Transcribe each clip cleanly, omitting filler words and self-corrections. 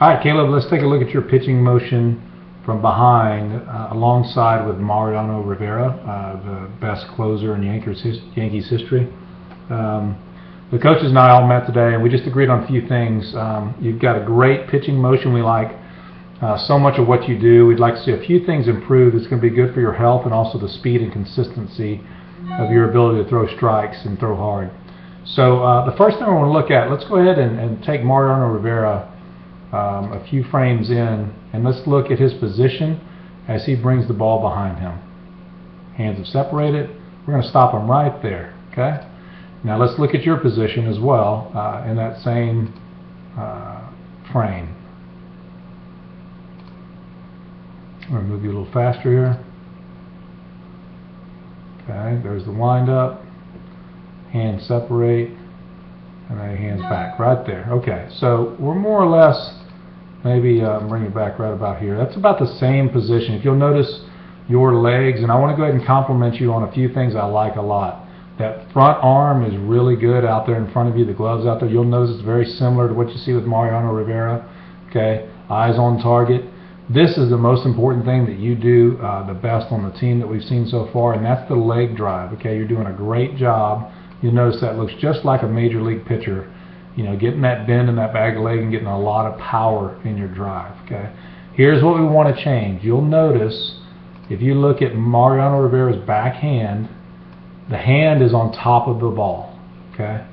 All right, Caleb, let's take a look at your pitching motion from behind alongside with Mariano Rivera, the best closer in Yankees history. The coaches and I all met today, and we just agreed on a few things. You've got a great pitching motion. We like so much of what you do. We'd like to see a few things improve. It's going to be good for your health and also the speed and consistency of your ability to throw strikes and throw hard. So the first thing I want to look at, let's go ahead and take Mariano Rivera a few frames in, and let's look at his position as he brings the ball behind him. Hands have separated. We're going to stop him right there. Okay. Now let's look at your position as well in that same frame. I'm going to move you a little faster here. Okay, there's the wind up. Hands separate, and then hands back right there. Okay, so we're more or less, maybe bring it back right about here. That's about the same position. If you'll notice your legs, and I want to go ahead and compliment you on a few things I like a lot. That front arm is really good out there in front of you, the gloves out there. You'll notice it's very similar to what you see with Mariano Rivera. Okay, eyes on target. This is the most important thing that you do the best on the team that we've seen so far, and that's the leg drive. Okay, you're doing a great job. You'll notice that looks just like a major league pitcher. You know, getting that bend in that bag of leg and getting a lot of power in your drive. Okay, here's what we want to change. You'll notice if you look at Mariano Rivera's backhand, the hand is on top of the ball, okay?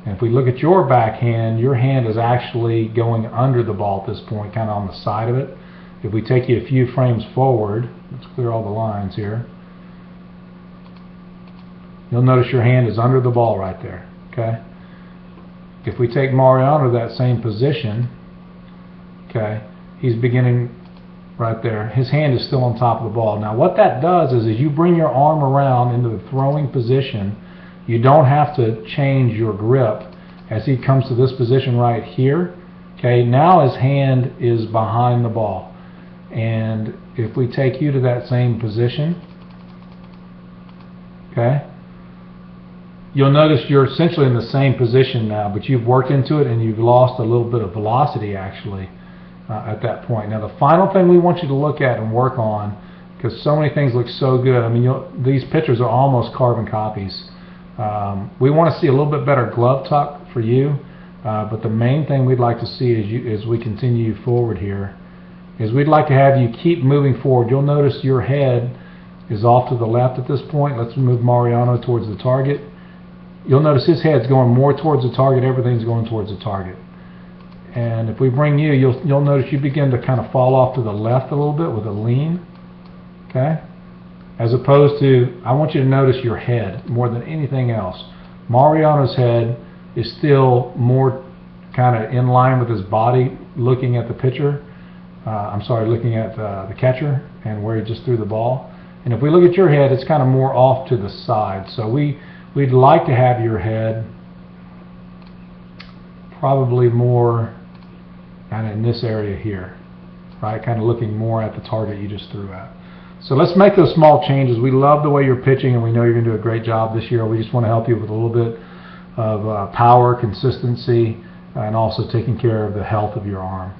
And if we look at your backhand, your hand is actually going under the ball at this point, kind of on the side of it. If we take you a few frames forward, let's clear all the lines here. You'll notice your hand is under the ball right there, okay? If we take Mariano to that same position, okay, he's beginning right there. His hand is still on top of the ball. Now what that does is as you bring your arm around into the throwing position, you don't have to change your grip as he comes to this position right here. Okay, now his hand is behind the ball. And if we take you to that same position, okay, you'll notice you're essentially in the same position now, but you've worked into it and you've lost a little bit of velocity actually. At that point. Now the final thing we want you to look at and work on, because so many things look so good. I mean, these pictures are almost carbon copies. We want to see a little bit better glove tuck for you, but the main thing we'd like to see as we continue forward here is we'd like to have you keep moving forward. You'll notice your head is off to the left at this point. Let's move Mariano towards the target. You'll notice his head's going more towards the target. Everything's going towards the target. And if we bring you, you'll notice you begin to kind of fall off to the left a little bit with a lean, okay? As opposed to, I want you to notice your head more than anything else. Mariano's head is still more kind of in line with his body, looking at the pitcher. Looking at the catcher and where he just threw the ball. And if we look at your head, it's kind of more off to the side. So we'd like to have your head probably more kind of in this area here, right? Kind of looking more at the target you just threw at. So let's make those small changes. We love the way you're pitching, and we know you're going to do a great job this year. We just want to help you with a little bit of power, consistency, and also taking care of the health of your arm.